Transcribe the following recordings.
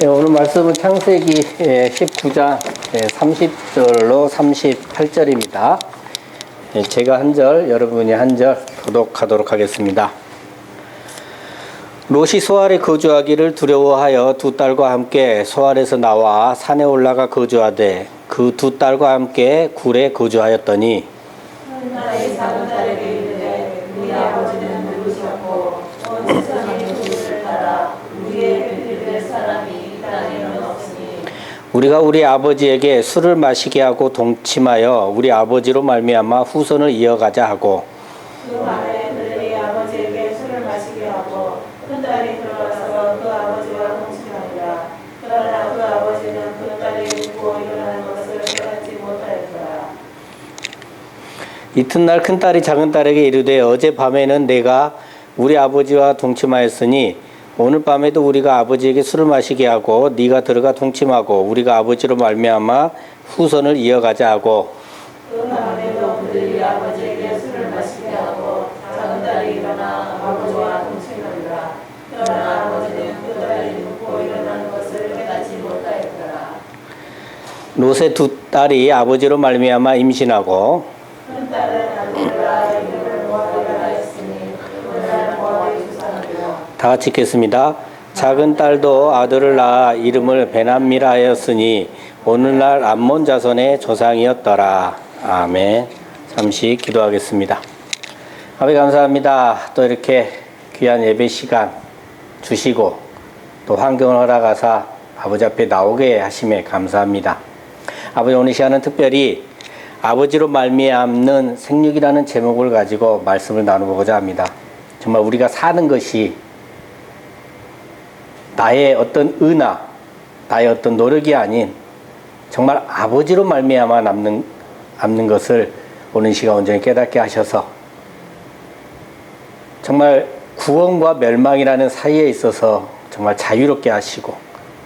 오늘 말씀은 창세기 19장 30절로 38절입니다. 제가 한 절, 여러분이 한 절 도독하도록 하겠습니다. 롯이 소알에 거주하기를 두려워하여 두 딸과 함께 소알에서 나와 산에 올라가 거주하되 그 두 딸과 함께 굴에 거주하였더니 나의 작은 딸에게 이르되 우리 아버지는 누구셨고 온 세상의 소리를 따라 우리의 빌릴 사람이 이 땅에는 없으니 우리가 우리 아버지에게 술을 마시게 하고 동침하여 우리 아버지로 말미암아 후손을 이어가자 하고 그 말에 그들이 아버지에게 술을 마시게 하고 큰 딸이 들어가서 그 아버지와 동침하니라. 그러나 그 아버지는 그 딸이 죽고 일어나는 것을 깨닫지 못하였더라. 이튿날 큰딸이 작은딸에게 이르되 어젯밤에는 내가 우리 아버지와 동침하였으니 오늘 밤에도 우리가 아버지에게 술을 마시게 하고 네가 들어가 동침하고 우리가 아버지로 말미암아 후손을 이어가자 하고 그 밤에도 그들이 아버지에게 술을 마시게 하고 작은 딸이 일어나 아버지와 동침하니라. 그러나 아버지는 그 딸이 죽고 일어나는 것을 깨닫지 못하였더라. 롯의 두 딸이 아버지로 말미암아 임신하고 큰 딸은 아들라 이름을 모하리라 했으니 그날 모하리 주사하며 다 같이 읽겠습니다. 작은 딸도 아들을 낳아 이름을 베남미라 하였으니 오늘날 암몬 자손의 조상이었더라. 아멘. 잠시 기도하겠습니다. 아버지 감사합니다. 또 이렇게 귀한 예배 시간 주시고 또 환경을 허락하사 아버지 앞에 나오게 하심에 감사합니다. 아버지 오늘 시간은 특별히 아버지로 말미암는 생육이라는 제목을 가지고 말씀을 나누고자 합니다. 정말 우리가 사는 것이 나의 어떤 은하, 나의 어떤 노력이 아닌 정말 아버지로 말미암아 남는 것을 오늘 시간 온전히 깨닫게 하셔서 정말 구원과 멸망이라는 사이에 있어서 정말 자유롭게 하시고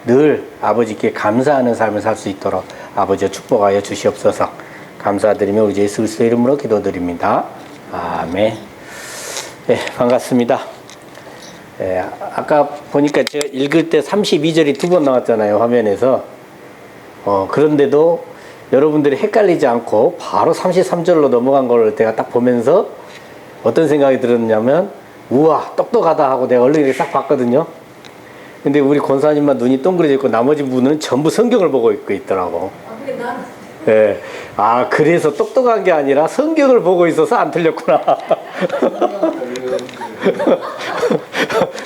늘 아버지께 감사하는 삶을 살 수 있도록 아버지의 축복하여 주시옵소서. 감사드리며 우리 예수 그리스도 이름으로 기도드립니다. 아멘. 네, 반갑습니다. 네, 아까 보니까 제가 읽을 때 32절이 두 번 나왔잖아요, 화면에서. 그런데도 여러분들이 헷갈리지 않고 바로 33절로 넘어간 걸 제가 딱 보면서 어떤 생각이 들었냐면, 우와, 똑똑하다 하고 내가 얼른 이렇게 싹 봤거든요. 근데 우리 권사님만 눈이 동그래져 있고 나머지 분은 전부 성경을 보고 있더라고. 근데 나는 예. 아, 그래서 똑똑한 게 아니라 성경을 보고 있어서 안 틀렸구나.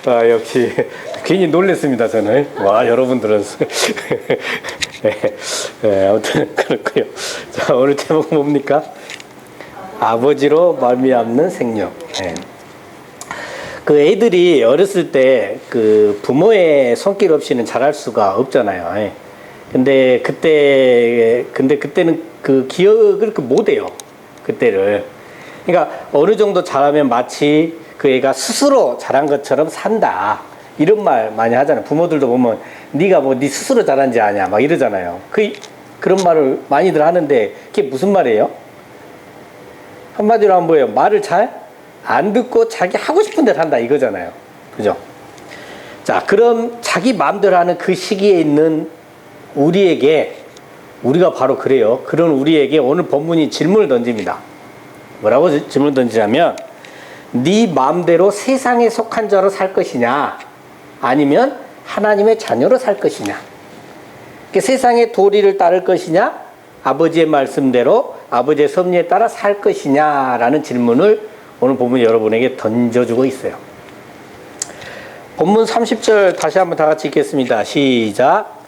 아, 역시 괜히 놀랬습니다, 저는. 와, 여러분들은. 아무튼 그렇고요. 자, 오늘 제목 뭡니까? 아버지로 말미암는 생육. 그 애들이 어렸을 때 그 부모의 손길 없이는 자랄 수가 없잖아요. 근데 그때는 그 기억을 못 해요. 그때를. 그러니까 어느 정도 자라면 마치 그 애가 스스로 자란 것처럼 산다. 이런 말 많이 하잖아요. 부모들도 보면 네가 뭐 네 스스로 자란지 아냐 막 이러잖아요. 그런 말을 많이들 하는데 그게 무슨 말이에요? 한마디로 하면 뭐예요? 말을 잘 안 듣고 자기 하고 싶은 대로 한다 이거잖아요. 그죠? 자, 그럼 자기 마음대로 하는 그 시기에 있는 우리가 바로 그래요. 그런 우리에게 오늘 본문이 질문을 던집니다. 뭐라고 질문을 던지냐면 네 마음대로 세상에 속한 자로 살 것이냐 아니면 하나님의 자녀로 살 것이냐, 세상의 도리를 따를 것이냐 아버지의 말씀대로 아버지의 섭리에 따라 살 것이냐라는 질문을 오늘 본문이 여러분에게 던져주고 있어요. 본문 30절 다시 한번 다 같이 읽겠습니다. 시작.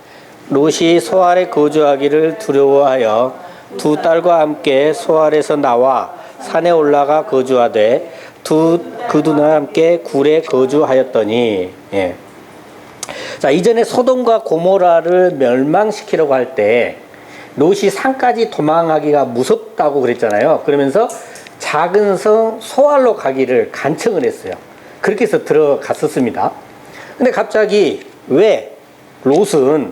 롯이 소알에 거주하기를 두려워하여 두 딸과 함께 소알에서 나와 산에 올라가 거주하되 그 두나 함께 굴에 거주하였더니. 예. 자, 이전에 소돔과 고모라를 멸망시키려고 할 때 롯이 산까지 도망하기가 무섭다고 그랬잖아요. 그러면서 작은 성 소알로 가기를 간청을 했어요. 그렇게 해서 들어갔었습니다. 근데 갑자기 왜 롯은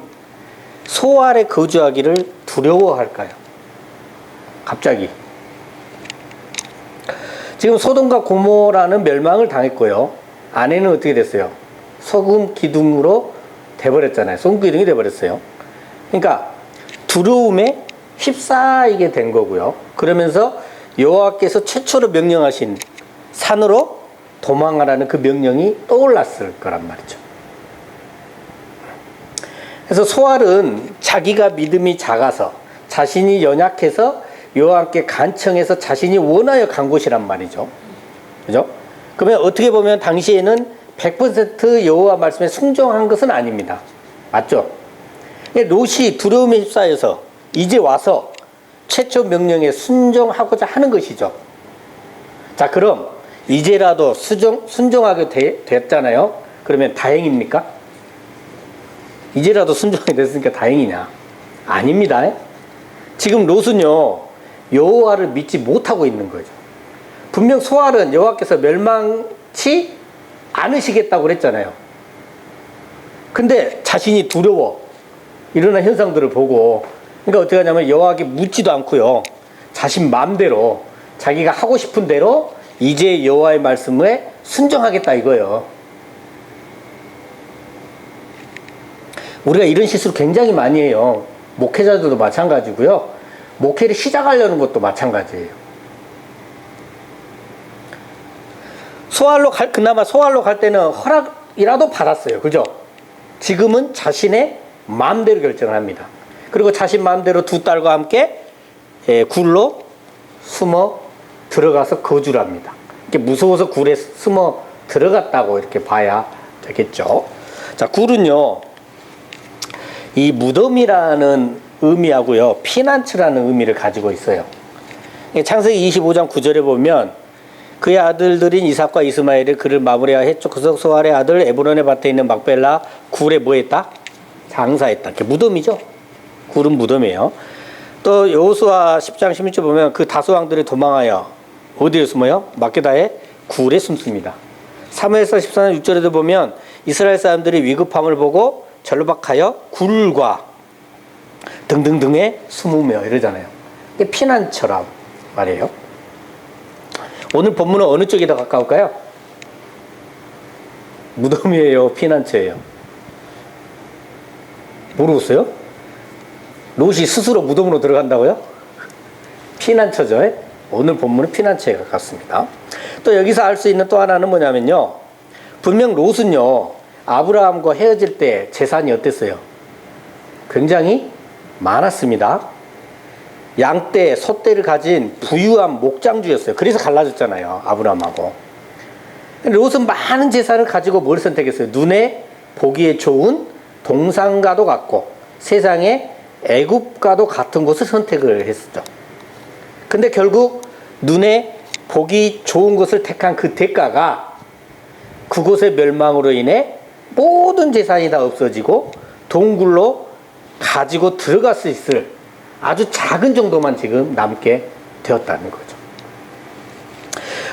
소알에 거주하기를 두려워할까요? 갑자기. 지금 소돔과 고모라는 멸망을 당했고요. 아내는 어떻게 됐어요? 소금 기둥으로 돼버렸잖아요. 손기둥이 돼버렸어요. 그러니까 두려움에 휩싸이게 된 거고요. 그러면서 여호와께서 최초로 명령하신 산으로 도망하라는 그 명령이 떠올랐을 거란 말이죠. 그래서 소알은 자기가 믿음이 작아서 자신이 연약해서 여호와께 간청해서 자신이 원하여 간 곳이란 말이죠. 그죠? 그러면 어떻게 보면 당시에는 100% 여호와 말씀에 순종한 것은 아닙니다. 맞죠? 롯이 두려움에 휩싸여서 이제 와서 최초 명령에 순종하고자 하는 것이죠. 자, 그럼 이제라도 순종하게 됐잖아요. 그러면 다행입니까? 이제라도 순종이 됐으니까 다행이냐? 아닙니다. 지금 롯은요, 여호와를 믿지 못하고 있는 거죠. 분명 소알은 여호와께서 멸망치 않으시겠다고 그랬잖아요. 근데 자신이 두려워 일어난 현상들을 보고, 그러니까 어떻게 하냐면 여호와께 묻지도 않고요, 자신 마음대로 자기가 하고 싶은 대로 이제 여호와의 말씀에 순종하겠다 이거예요. 우리가 이런 실수를 굉장히 많이 해요. 목회자들도 마찬가지고요, 목회를 시작하려는 것도 마찬가지예요. 그나마 소알로 갈 때는 허락이라도 받았어요. 그죠? 지금은 자신의 마음대로 결정을 합니다. 그리고 자신 마음대로 두 딸과 함께 굴로 숨어 들어가서 거주를 합니다. 이렇게 무서워서 굴에 숨어 들어갔다고 이렇게 봐야 되겠죠. 자, 굴은요, 이 무덤이라는 의미하고요, 피난처라는 의미를 가지고 있어요. 창세기 25장 9절에 보면 그의 아들들인 이삭과 이스마엘이 그를 마무리하여 해쪽 소알의 아들 에브론의 밭에 있는 막벨라 굴에 뭐 했다? 장사했다. 이렇게 무덤이죠. 굴은 무덤이에요. 또 여호수아 10장 16절 보면 그 다수 왕들이 도망하여 어디에 숨어요? 막게다의 굴에 숨습니다. 사무엘서 14장 6절에도 보면 이스라엘 사람들이 위급함을 보고 절박하여 굴과 등등등에 숨으며 이러잖아요. 이게 피난처란 말이에요. 오늘 본문은 어느 쪽이 더 가까울까요? 무덤이에요? 피난처예요? 모르겠어요? 롯이 스스로 무덤으로 들어간다고요? 피난처죠. 오늘 본문은 피난처에 가깝습니다. 또 여기서 알 수 있는 또 하나는 뭐냐면요, 분명 롯은요, 아브라함과 헤어질 때 재산이 어땠어요? 굉장히 많았습니다. 양떼, 소떼를 가진 부유한 목장주였어요. 그래서 갈라졌잖아요, 아브라함하고. 롯은 많은 재산을 가지고 뭘 선택했어요? 눈에 보기에 좋은 동산과도 같고 세상에 애굽과도 같은 곳을 선택을 했었죠. 근데 결국 눈에 보기 좋은 것을 택한 그 대가가 그곳의 멸망으로 인해 모든 재산이 다 없어지고 동굴로 가지고 들어갈 수 있을 아주 작은 정도만 지금 남게 되었다는 거죠.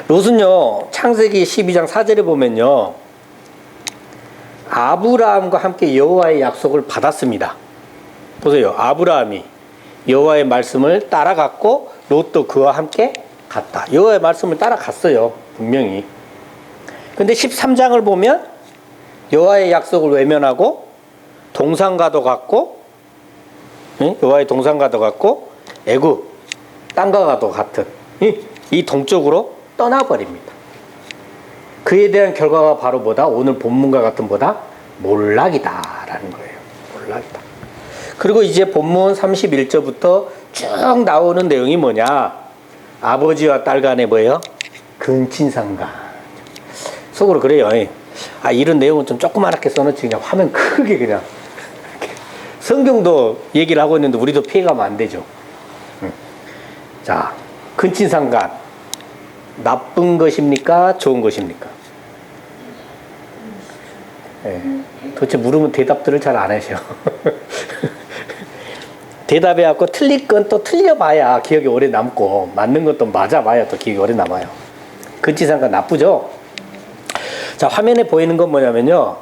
롯은요, 창세기 12장 4절에 보면요, 아브라함과 함께 여호와의 약속을 받았습니다. 보세요. 아브라함이 여호와의 말씀을 따라갔고 롯도 그와 함께 갔다. 여호와의 말씀을 따라갔어요, 분명히. 근데 13장을 보면 여호와의 약속을 외면하고 동산과도 같고, 여호와의 동산과도 같고 애굽 땅과도 같은 이 동쪽으로 떠나버립니다. 그에 대한 결과가 바로 뭐다? 오늘 본문과 같은 뭐다? 몰락이다라는 거예요. 몰락이다. 그리고 이제 본문 31절부터 쭉 나오는 내용이 뭐냐? 아버지와 딸 간에 뭐예요? 근친상간. 속으로 그래요. 이런 내용은 좀 조그맣게 써놓지 그냥 화면 크게 그냥. 성경도 얘기를 하고 있는데 우리도 피해가면 안 되죠. 자, 근친상간. 나쁜 것입니까? 좋은 것입니까? 도대체 물으면 대답들을 잘 안 하셔. 대답해갖고 틀릴 건 또 틀려봐야 기억이 오래 남고 맞는 것도 맞아봐야 또 기억이 오래 남아요. 근친상간 나쁘죠? 자, 화면에 보이는 건 뭐냐면요,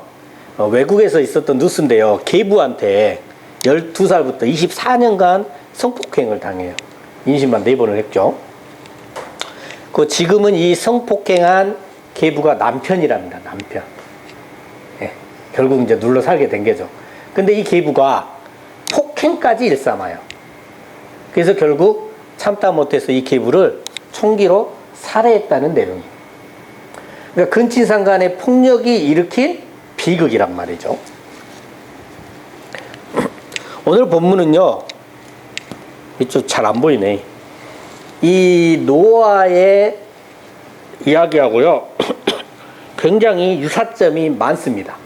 외국에서 있었던 뉴스인데요, 계부한테 12살부터 24년간 성폭행을 당해요. 임신만 4번을 했죠. 지금은 이 성폭행한 계부가 남편이랍니다. 남편. 결국 이제 눌러 살게 된 거죠. 근데 이 계부가 폭행까지 일삼아요. 그래서 결국 참다 못해서 이 계부를 총기로 살해했다는 내용이에요. 그러니까 근친상 간의 폭력이 일으킨 비극이란 말이죠. 오늘 본문은요, 이쪽 잘 안 보이네. 이 노아의 이야기하고요, 굉장히 유사점이 많습니다.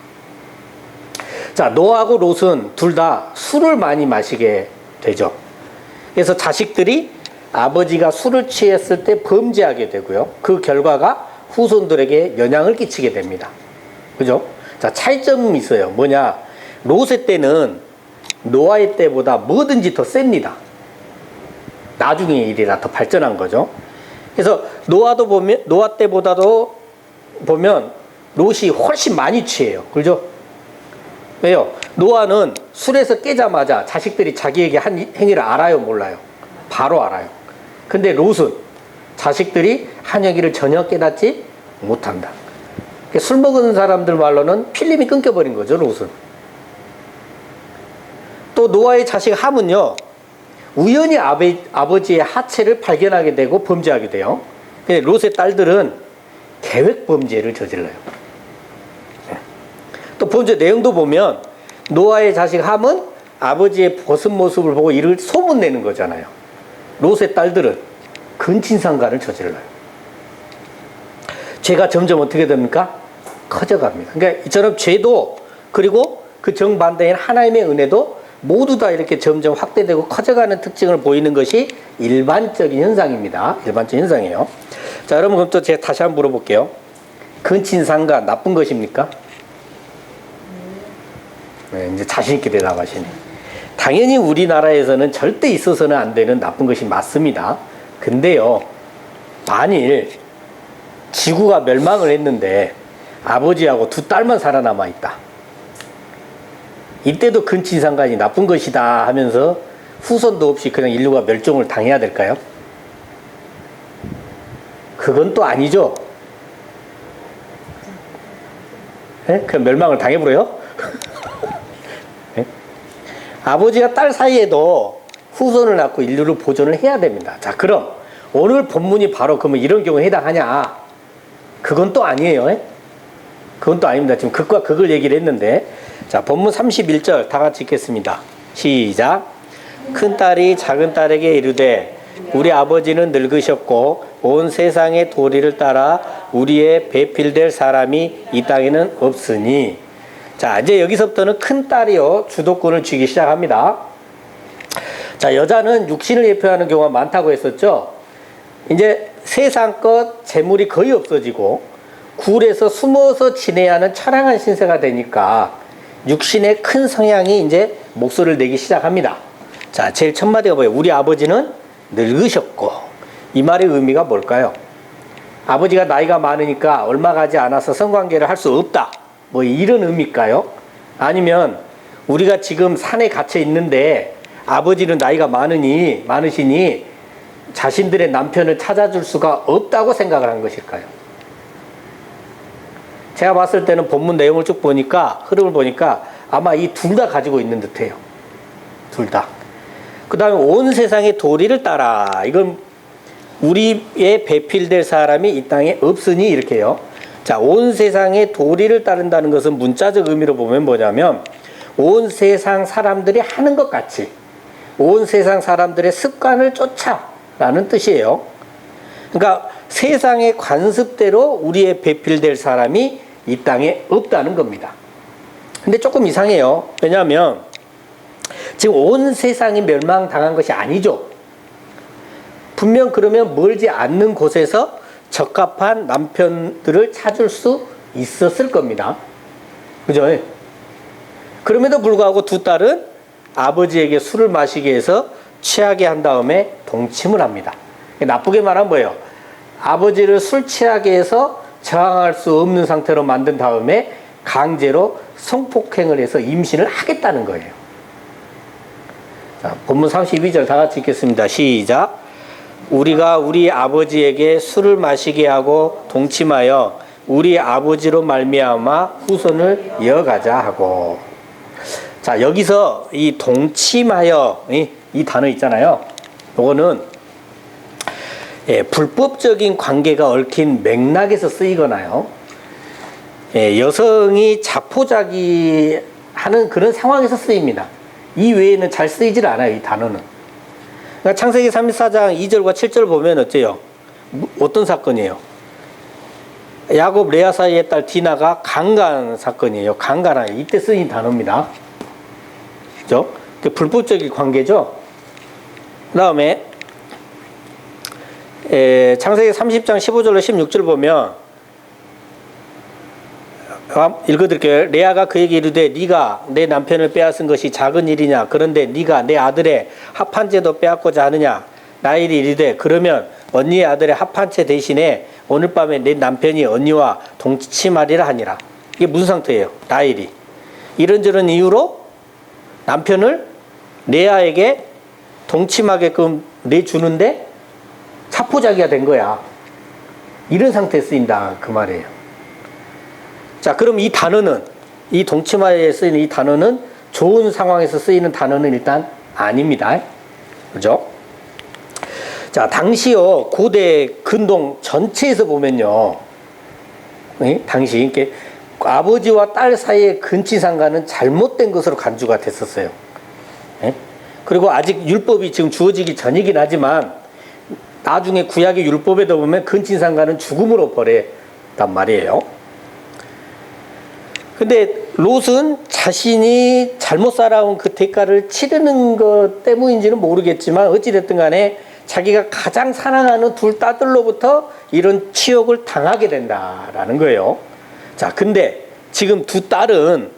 자, 노아하고 롯은 둘 다 술을 많이 마시게 되죠. 그래서 자식들이 아버지가 술을 취했을 때 범죄하게 되고요. 그 결과가 후손들에게 영향을 끼치게 됩니다. 그죠? 자, 차이점이 있어요. 뭐냐? 롯의 때는 노아의 때보다 뭐든지 더 셉니다. 나중의 일이라 더 발전한 거죠. 그래서 노아 때보다도 보면 롯이 훨씬 많이 취해요. 그죠? 왜요? 노아는 술에서 깨자마자 자식들이 자기에게 한 행위를 알아요, 몰라요? 바로 알아요. 근데 롯은 자식들이 한 행위를 전혀 깨닫지 못한다. 술 먹은 사람들 말로는 필름이 끊겨버린 거죠, 롯은. 또 노아의 자식 함은요, 우연히 아버지의 하체를 발견하게 되고 범죄하게 돼요. 근데 롯의 딸들은 계획 범죄를 저질러요. 또 범죄 내용도 보면 노아의 자식 함은 아버지의 벗은 모습을 보고 이를 소문내는 거잖아요. 롯의 딸들은 근친상간을 저질러요. 죄가 점점 어떻게 됩니까? 커져갑니다. 그러니까 이처럼 죄도, 그리고 그 정반대인 하나님의 은혜도 모두 다 이렇게 점점 확대되고 커져가는 특징을 보이는 것이 일반적인 현상입니다. 일반적인 현상이에요. 자, 여러분, 그럼 또 제가 다시 한번 물어볼게요. 근친상간 나쁜 것입니까? 네, 이제 자신있게 대답하시네. 당연히 우리나라에서는 절대 있어서는 안 되는 나쁜 것이 맞습니다. 근데요, 만일 지구가 멸망을 했는데 아버지하고 두 딸만 살아남아 있다. 이때도 근친상간이 나쁜 것이다 하면서 후손도 없이 그냥 인류가 멸종을 당해야 될까요? 그건 또 아니죠. 네? 그냥 멸망을 당해버려요? 네? 아버지와 딸 사이에도 후손을 낳고 인류를 보존을 해야 됩니다. 자, 그럼 오늘 본문이 바로 그러면 이런 경우에 해당하냐? 그건 또 아니에요. 네? 그건 또 아닙니다. 지금 극과 극을 얘기를 했는데, 자, 본문 31절 다 같이 읽겠습니다. 시작. 큰딸이 작은딸에게 이르되 우리 아버지는 늙으셨고 온 세상의 도리를 따라 우리의 배필될 사람이 이 땅에는 없으니. 자, 이제 여기서부터는 큰딸이요 주도권을 쥐기 시작합니다. 자, 여자는 육신을 예표하는 경우가 많다고 했었죠. 이제 세상 것 재물이 거의 없어지고 굴에서 숨어서 지내야 하는 처량한 신세가 되니까 육신의 큰 성향이 이제 목소리를 내기 시작합니다. 자, 제일 첫 마디가 뭐예요? 우리 아버지는 늙으셨고. 이 말의 의미가 뭘까요? 아버지가 나이가 많으니까 얼마 가지 않아서 성관계를 할 수 없다. 뭐 이런 의미일까요? 아니면 우리가 지금 산에 갇혀 있는데 아버지는 나이가 많으시니 자신들의 남편을 찾아줄 수가 없다고 생각을 한 것일까요? 제가 봤을 때는 본문 내용을 쭉 보니까, 흐름을 보니까 아마 이 둘 다 가지고 있는 듯해요. 둘 다. 그 다음에 온 세상의 도리를 따라. 이건 우리의 배필될 사람이 이 땅에 없으니 이렇게요. 자, 온 세상의 도리를 따른다는 것은 문자적 의미로 보면 뭐냐면 온 세상 사람들이 하는 것 같이 온 세상 사람들의 습관을 쫓아라는 뜻이에요. 그러니까 세상의 관습대로 우리의 배필될 사람이 이 땅에 없다는 겁니다. 근데 조금 이상해요. 왜냐하면 지금 온 세상이 멸망당한 것이 아니죠. 분명 그러면 멀지 않는 곳에서 적합한 남편들을 찾을 수 있었을 겁니다. 그죠? 그럼에도 불구하고 두 딸은 아버지에게 술을 마시게 해서 취하게 한 다음에 동침을 합니다. 나쁘게 말하면 뭐예요? 아버지를 술 취하게 해서 저항할 수 없는 상태로 만든 다음에 강제로 성폭행을 해서 임신을 하겠다는 거예요. 자, 본문 32절 다 같이 읽겠습니다. 시작. 우리가 우리 아버지에게 술을 마시게 하고 동침하여 우리 아버지로 말미암아 후손을 이어가자 하고. 자, 여기서 이 동침하여 이 단어 있잖아요. 요거는 불법적인 관계가 얽힌 맥락에서 쓰이거나요. 여성이 자포자기 하는 그런 상황에서 쓰입니다. 이 외에는 잘 쓰이질 않아요, 이 단어는. 그러니까 창세기 34장 2절과 7절 보면 어때요? 어떤 사건이에요? 야곱 레아 사이의 딸 디나가 강간 사건이에요. 강간하여 이때 쓰인 단어입니다. 그죠? 불법적인 관계죠. 그 다음에 창세기 30장 15절로 16절 보면 읽어드릴게요. 레아가 그에게 이르되 네가 내 남편을 빼앗은 것이 작은 일이냐? 그런데 네가 내 아들의 합한채도 빼앗고자 하느냐? 라헬이 이르되 그러면 언니의 아들의 합한채 대신에 오늘 밤에 내 남편이 언니와 동침하리라 하니라. 이게 무슨 상태예요? 라헬이 이런저런 이유로 남편을 레아에게 동침하게끔 내주는데 자포자기가 된 거야. 이런 상태에 쓰인다 그 말이에요. 자, 그럼 이 단어는, 이 동침하에 쓰이는 이 단어는 좋은 상황에서 쓰이는 단어는 일단 아닙니다. 그죠? 자, 당시요 고대 근동 전체에서 보면요, 당시 이렇게 아버지와 딸 사이의 근친상간은 잘못된 것으로 간주가 됐었어요. 그리고 아직 율법이 지금 주어지기 전이긴 하지만 나중에 구약의 율법에도 보면 근친상간은 죽음으로 벌했단 말이에요. 근데 롯은 자신이 잘못 살아온 그 대가를 치르는 것 때문인지는 모르겠지만 어찌됐든 간에 자기가 가장 사랑하는 둘 딸들로부터 이런 치욕을 당하게 된다라는 거예요. 자, 근데 지금 두 딸은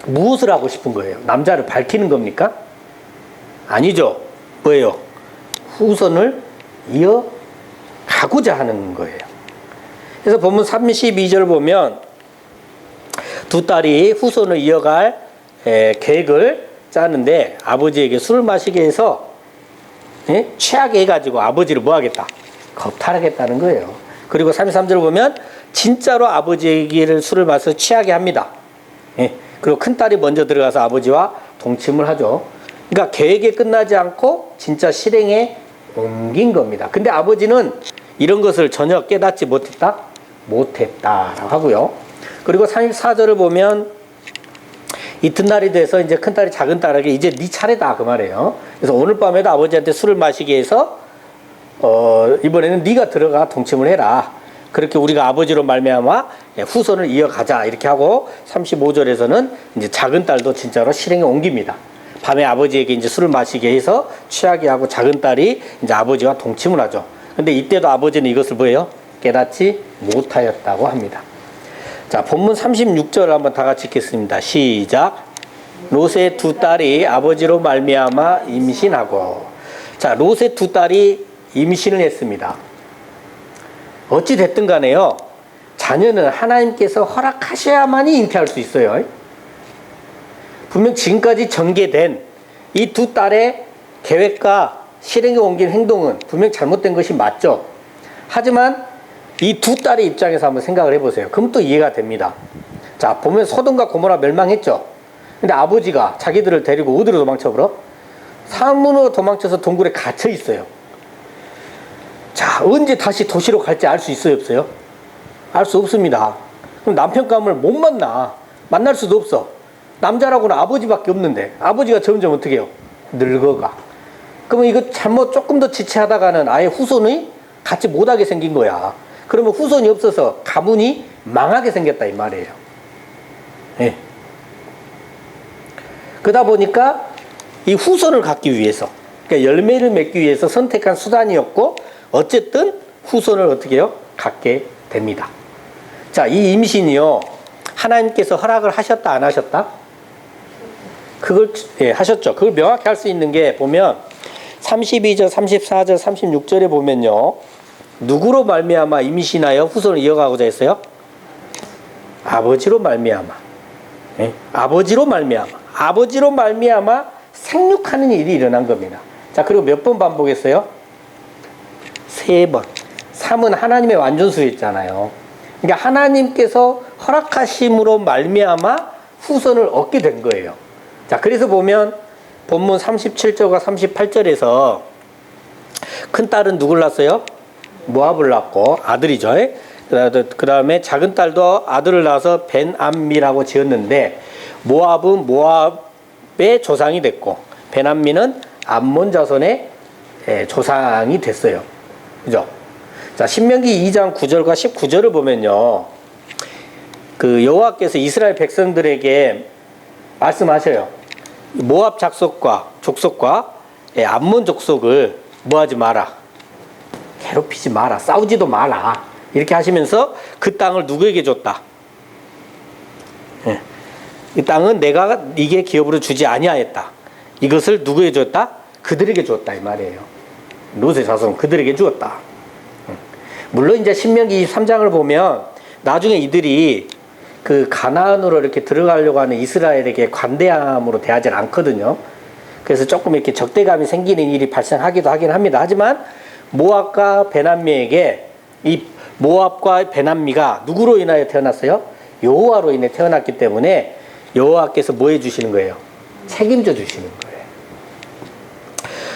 무엇을 하고 싶은 거예요? 남자를 밝히는 겁니까? 아니죠. 뭐예요? 후손을 이어가고자 하는 거예요. 그래서 본문 32절 보면 두 딸이 후손을 이어갈 계획을 짜는데 아버지에게 술을 마시게 해서 취하게 해가지고 아버지를 뭐 하겠다? 겁탈하겠다는 거예요. 그리고 33절 보면 진짜로 아버지에게 술을 마셔서 취하게 합니다. 그리고 큰딸이 먼저 들어가서 아버지와 동침을 하죠. 그러니까 계획에 끝나지 않고 진짜 실행에 옮긴 겁니다. 근데 아버지는 이런 것을 전혀 깨닫지 못했다라고 하고요. 그리고 34절을 보면 이튿날이 돼서 이제 큰딸이 작은딸에게 이제 네 차례다 그 말이에요. 그래서 오늘 밤에도 아버지한테 술을 마시게 해서 이번에는 네가 들어가 동침을 해라. 그렇게 우리가 아버지로 말미암아 후손을 이어가자 이렇게 하고 35절에서는 이제 작은딸도 진짜로 실행에 옮깁니다. 밤에 아버지에게 이제 술을 마시게 해서 취하게 하고 작은딸이 이제 아버지와 동침을 하죠. 근데 이때도 아버지는 이것을 뭐예요? 깨닫지 못하였다고 합니다. 자, 본문 36절 한번 다 같이 읽겠습니다. 시작. 롯의 두 딸이 아버지로 말미암아 임신하고. 자, 롯의 두 딸이 임신을 했습니다. 어찌 됐든 간에요, 자녀는 하나님께서 허락하셔야만이 잉태할 수 있어요. 분명 지금까지 전개된 이 두 딸의 계획과 실행에 옮긴 행동은 분명 잘못된 것이 맞죠. 하지만 이 두 딸의 입장에서 한번 생각을 해보세요. 그럼 또 이해가 됩니다. 자, 보면 소돔과 고모라 멸망했죠. 근데 아버지가 자기들을 데리고 어디로 도망쳐버려? 산문으로 도망쳐서 동굴에 갇혀 있어요. 자, 언제 다시 도시로 갈지 알 수 있어요, 없어요? 알 수 없습니다. 그럼 남편감을 못 만날 수도 없어. 남자라고는 아버지밖에 없는데 아버지가 점점 어떻게 해요? 늙어가. 그러면 이거 잘못 조금 더 지체하다가는 아예 후손이 갖지 못하게 생긴 거야. 그러면 후손이 없어서 가문이 망하게 생겼다 이 말이에요. 그러다 보니까 이 후손을 갖기 위해서, 그러니까 열매를 맺기 위해서 선택한 수단이었고 어쨌든 후손을 어떻게 해요? 갖게 됩니다. 자, 이 임신이요, 하나님께서 허락을 하셨다 안 하셨다? 그걸 하셨죠. 그걸 명확히 할 수 있는 게 보면 32절, 34절, 36절에 보면요, 누구로 말미암아 임신하여 후손을 이어가고자 했어요? 아버지로 말미암아. 아버지로 말미암아 생육하는 일이 일어난 겁니다. 자, 그리고 몇 번 반복했어요? 3번. 3은 하나님의 완전수였잖아요. 그러니까 하나님께서 허락하심으로 말미암아 후손을 얻게 된 거예요. 자, 그래서 보면 본문 37절과 38절에서 큰 딸은 누굴 낳았어요? 모압을 낳고 아들이죠. 그 다음에 작은 딸도 아들을 낳아서 벤암미라고 지었는데 모압은 모압의 조상이 됐고 벤암미는 암몬 자손의 조상이 됐어요. 그죠? 자, 신명기 2장 9절과 19절을 보면요. 그 여호와께서 이스라엘 백성들에게 말씀하셔요. 모압 족속과 암몬 족속을 뭐하지 마라. 괴롭히지 마라. 싸우지도 마라. 이렇게 하시면서 그 땅을 누구에게 줬다? 이 땅은 내가 네게 기업으로 주지 아니하였다. 이것을 누구에게 줬다? 그들에게 줬다 이 말이에요. 롯의 자손 그들에게 주었다. 물론 이제 신명기 23장을 보면 나중에 이들이 그 가나안으로 이렇게 들어가려고 하는 이스라엘에게 관대함으로 대하지 않거든요. 그래서 조금 이렇게 적대감이 생기는 일이 발생하기도 하긴 합니다. 하지만 모압과 베남미에게 이 모압과 베남미가 누구로 인하여 태어났어요? 여호와로 인해 태어났기 때문에 여호와께서 뭐 해주시는 거예요? 책임져 주시는 거예요.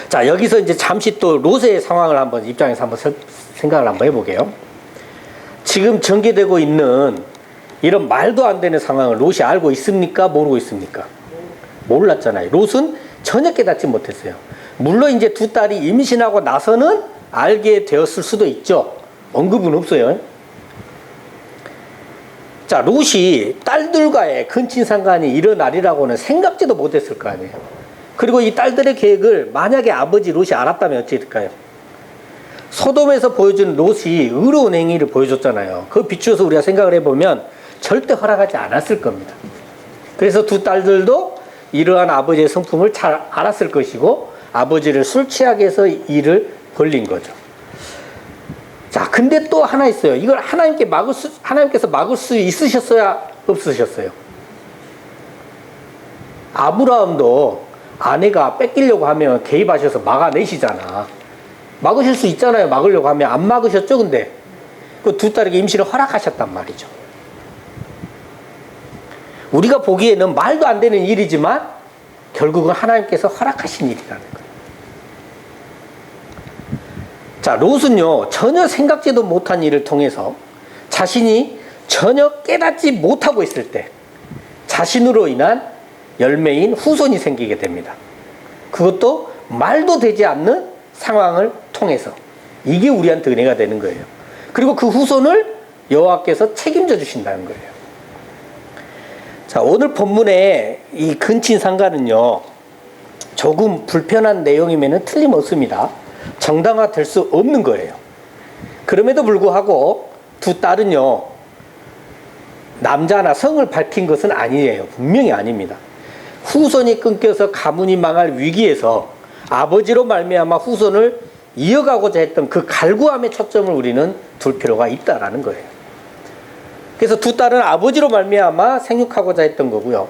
자, 여기서 이제 잠시 또 롯의 상황을 한번 입장에서 한번 생각을 한번 해보게요. 지금 전개되고 있는 이런 말도 안 되는 상황을 롯이 알고 있습니까? 모르고 있습니까? 몰랐잖아요. 롯은 전혀 깨닫지 못했어요. 물론 이제 두 딸이 임신하고 나서는 알게 되었을 수도 있죠. 언급은 없어요. 자, 롯이 딸들과의 근친상간이 일어나리라고는 생각지도 못했을 거 아니에요. 그리고 이 딸들의 계획을 만약에 아버지 롯이 알았다면 어찌 될까요? 소돔에서 보여준 롯이 의로운 행위를 보여줬잖아요. 그 비추어서 우리가 생각을 해보면 절대 허락하지 않았을 겁니다. 그래서 두 딸들도 이러한 아버지의 성품을 잘 알았을 것이고 아버지를 술 취하게 해서 일을 벌린 거죠. 자, 근데 또 하나 있어요. 이걸 하나님께서 막을 수 있으셨어야 없으셨어요? 아브라함도 아내가 뺏기려고 하면 개입하셔서 막아내시잖아. 막으실 수 있잖아요. 막으려고 하면. 안 막으셨죠, 근데? 그 두 딸에게 임신을 허락하셨단 말이죠. 우리가 보기에는 말도 안 되는 일이지만 결국은 하나님께서 허락하신 일이라는 거예요. 자, 롯은요, 전혀 생각지도 못한 일을 통해서 자신이 전혀 깨닫지 못하고 있을 때 자신으로 인한 열매인 후손이 생기게 됩니다. 그것도 말도 되지 않는 상황을 통해서. 이게 우리한테 은혜가 되는 거예요. 그리고 그 후손을 여호와께서 책임져 주신다는 거예요. 자, 오늘 본문의 이 근친상간은요, 조금 불편한 내용이면 틀림없습니다. 정당화될 수 없는 거예요. 그럼에도 불구하고 두 딸은요, 남자나 성을 밝힌 것은 아니에요. 분명히 아닙니다. 후손이 끊겨서 가문이 망할 위기에서 아버지로 말미암아 후손을 이어가고자 했던 그 갈구함의 초점을 우리는 둘 필요가 있다라는 거예요. 그래서 두 딸은 아버지로 말미암아 생육하고자 했던 거고요.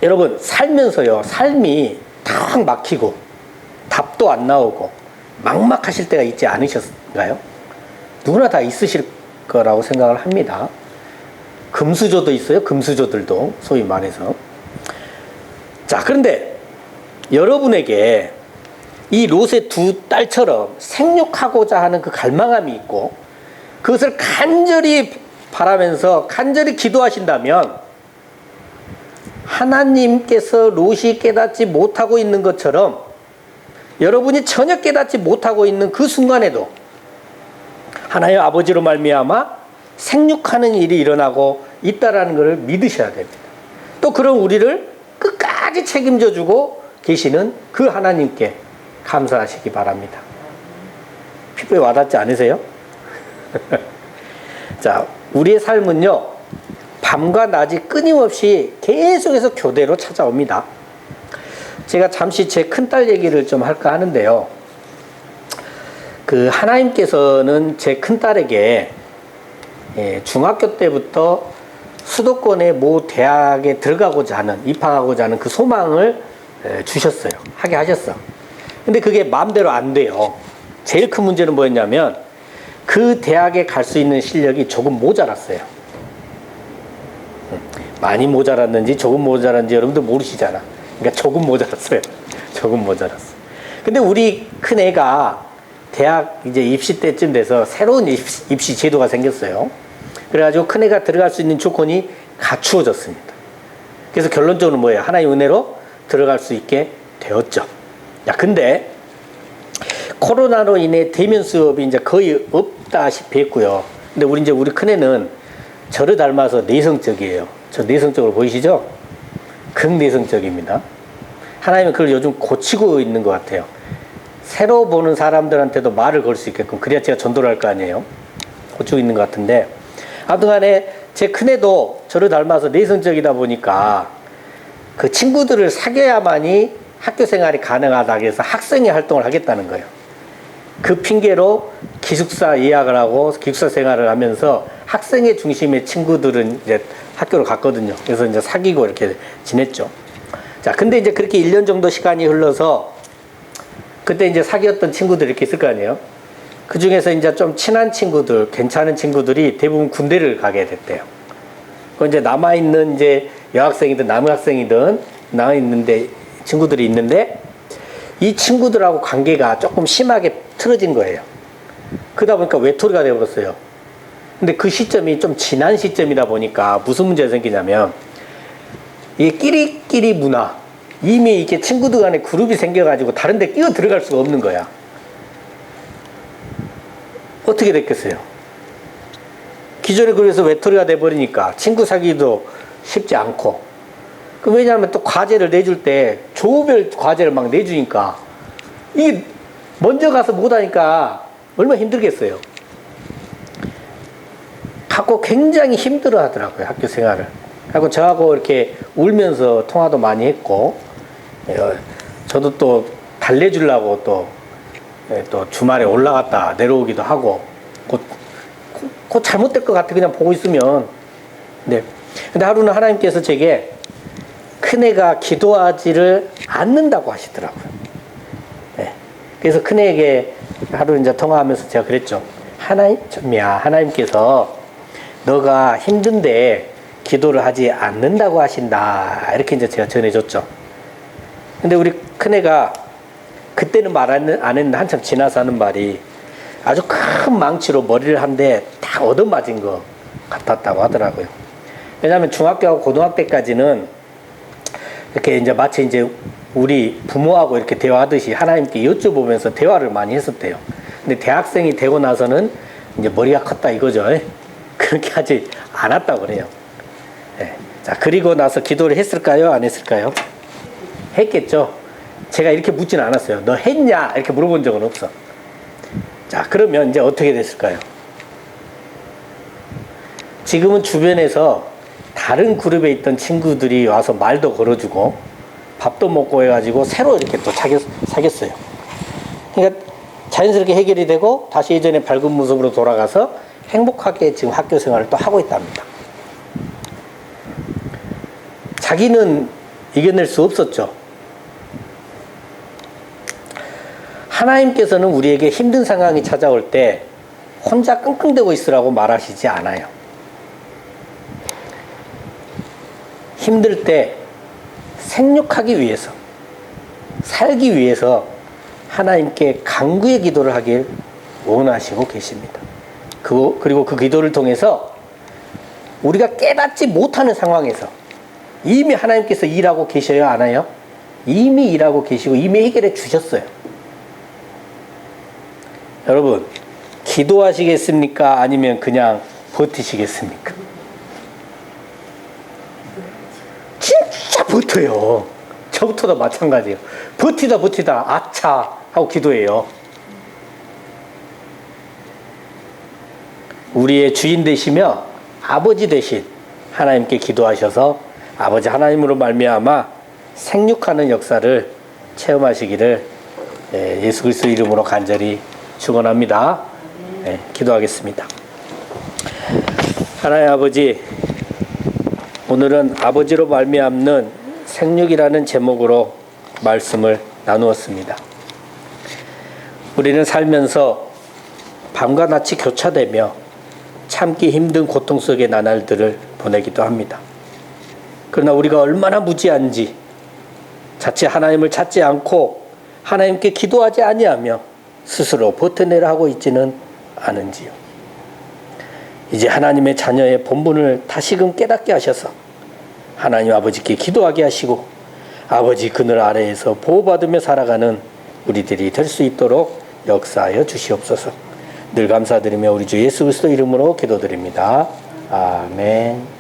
여러분, 살면서요, 삶이 탁 막히고 답도 안 나오고 막막하실 때가 있지 않으셨나요? 누구나 다 있으실 거라고 생각을 합니다. 금수저도 있어요. 금수저들도 소위 말해서. 자, 그런데 여러분에게 이 롯의 두 딸처럼 생육하고자 하는 그 갈망함이 있고 그것을 간절히 바라면서 간절히 기도하신다면 하나님께서 롯이 깨닫지 못하고 있는 것처럼 여러분이 전혀 깨닫지 못하고 있는 그 순간에도 하나님 아버지로 말미암아 생육하는 일이 일어나고 있다라는 것을 믿으셔야 됩니다. 또 그런 우리를 끝까지 책임져 주고 계시는 그 하나님께 감사하시기 바랍니다. 피부에 와닿지 않으세요? 자, 우리의 삶은요, 밤과 낮이 끊임없이 계속해서 교대로 찾아옵니다. 제가 잠시 제 큰딸 얘기를 좀 할까 하는데요. 그 하나님께서는 제 큰딸에게 중학교 때부터 수도권의 모 대학에 들어가고자 하는, 입학하고자 하는 그 소망을 주셨어요. 하게 하셨어. 근데 그게 마음대로 안 돼요. 제일 큰 문제는 뭐였냐면 그 대학에 갈 수 있는 실력이 조금 모자랐어요. 많이 모자랐는지 조금 모자랐는지 여러분들 모르시잖아. 그러니까 조금 모자랐어요. 조금 모자랐어. 근데 우리 큰 애가 대학 이제 입시 때쯤 돼서 새로운 입시 제도가 생겼어요. 그래가지고 큰 애가 들어갈 수 있는 조건이 갖추어졌습니다. 그래서 결론적으로 뭐예요? 하나의 은혜로 들어갈 수 있게 되었죠. 야, 근데 코로나로 인해 대면 수업이 이제 거의 없다시피 했고요. 근데 우리 큰애는 저를 닮아서 내성적이에요. 저 내성적으로 보이시죠? 극내성적입니다. 하나님은 그걸 요즘 고치고 있는 것 같아요. 새로 보는 사람들한테도 말을 걸 수 있게끔, 그래야 제가 전도를 할 거 아니에요. 고치고 있는 것 같은데, 아무튼 간에 제 큰애도 저를 닮아서 내성적이다 보니까 그 친구들을 사귀어야만이 학교 생활이 가능하다 해서 학생회 활동을 하겠다는 거예요. 그 핑계로 기숙사 예약을 하고 기숙사 생활을 하면서 학생회 중심의 친구들은 이제 학교를 갔거든요. 그래서 이제 사귀고 이렇게 지냈죠. 자, 근데 이제 그렇게 1년 정도 시간이 흘러서 그때 이제 사귀었던 친구들이 이렇게 있을 거 아니에요. 그 중에서 이제 좀 친한 친구들, 괜찮은 친구들이 대부분 군대를 가게 됐대요. 그 이제 남아있는 이제 여학생이든 남학생이든 남아있는데 친구들이 있는데 이 친구들하고 관계가 조금 심하게 틀어진 거예요. 그러다 보니까 외톨이가 되어버렸어요. 근데 그 시점이 좀 지난 시점이다 보니까 무슨 문제가 생기냐면 이 끼리끼리 문화, 이미 이렇게 친구들 간에 그룹이 생겨가지고 다른 데 끼어 들어갈 수가 없는 거야. 어떻게 됐겠어요? 기존에 그래서 외톨이가 돼버리니까 친구 사귀기도 쉽지 않고. 왜냐하면 또 과제를 내줄 때 조별 과제를 막 내주니까 이게 먼저 가서 못하니까 얼마나 힘들겠어요. 갖고 굉장히 힘들어 하더라고요, 학교 생활을. 하고 저하고 이렇게 울면서 통화도 많이 했고, 저도 또 달래주려고 또 주말에 올라갔다 내려오기도 하고, 곧 잘못될 것 같아, 그냥 보고 있으면. 네. 근데 하루는 하나님께서 제게 큰애가 기도하지를 않는다고 하시더라고요. 네. 그래서 큰애에게 하루 이제 통화하면서 제가 그랬죠. 하나님께서 너가 힘든데 기도를 하지 않는다고 하신다. 이렇게 이제 제가 전해줬죠. 근데 우리 큰애가 그때는 말 안 했는데 한참 지나서 하는 말이 아주 큰 망치로 머리를 한 대 딱 얻어맞은 것 같았다고 하더라고요. 왜냐하면 중학교하고 고등학교 때까지는 이렇게 이제 마치 이제 우리 부모하고 이렇게 대화하듯이 하나님께 여쭤보면서 대화를 많이 했었대요. 근데 대학생이 되고 나서는 이제 머리가 컸다 이거죠. 그렇게 하지 않았다고 그래요. 네. 자, 그리고 나서 기도를 했을까요? 안 했을까요? 했겠죠. 제가 이렇게 묻지는 않았어요. 너 했냐? 이렇게 물어본 적은 없어. 자, 그러면 이제 어떻게 됐을까요? 지금은 주변에서 다른 그룹에 있던 친구들이 와서 말도 걸어주고 밥도 먹고 해가지고 새로 이렇게 또 사귀었어요. 그러니까 자연스럽게 해결이 되고 다시 예전에 밝은 모습으로 돌아가서 행복하게 지금 학교 생활을 또 하고 있답니다. 자기는 이겨낼 수 없었죠. 하나님께서는 우리에게 힘든 상황이 찾아올 때 혼자 끙끙대고 있으라고 말하시지 않아요. 힘들 때 생육하기 위해서, 살기 위해서 하나님께 간구의 기도를 하길 원하시고 계십니다. 그리고 그 기도를 통해서 우리가 깨닫지 못하는 상황에서 이미 하나님께서 일하고 계셔야 하나요? 이미 일하고 계시고 이미 해결해 주셨어요. 여러분, 기도하시겠습니까? 아니면 그냥 버티시겠습니까? 진짜 버텨요. 저부터도 마찬가지예요. 버티다 아차 하고 기도해요. 우리의 주인 되시며 아버지 되신 하나님께 기도하셔서 아버지 하나님으로 말미암아 생육하는 역사를 체험하시기를 예수 그리스도 이름으로 간절히 축원합니다. 기도하겠습니다. 하나님 아버지, 오늘은 아버지로 말미암는 생육이라는 제목으로 말씀을 나누었습니다. 우리는 살면서 밤과 낮이 교차되며 참기 힘든 고통 속의 나날들을 보내기도 합니다. 그러나 우리가 얼마나 무지한지 자칫 하나님을 찾지 않고 하나님께 기도하지 아니하며 스스로 버텨내려 하고 있지는 않은지요. 이제 하나님의 자녀의 본분을 다시금 깨닫게 하셔서 하나님 아버지께 기도하게 하시고 아버지 그늘 아래에서 보호받으며 살아가는 우리들이 될 수 있도록 역사하여 주시옵소서. 늘 감사드리며 우리 주 예수 그리스도 이름으로 기도드립니다. 아멘.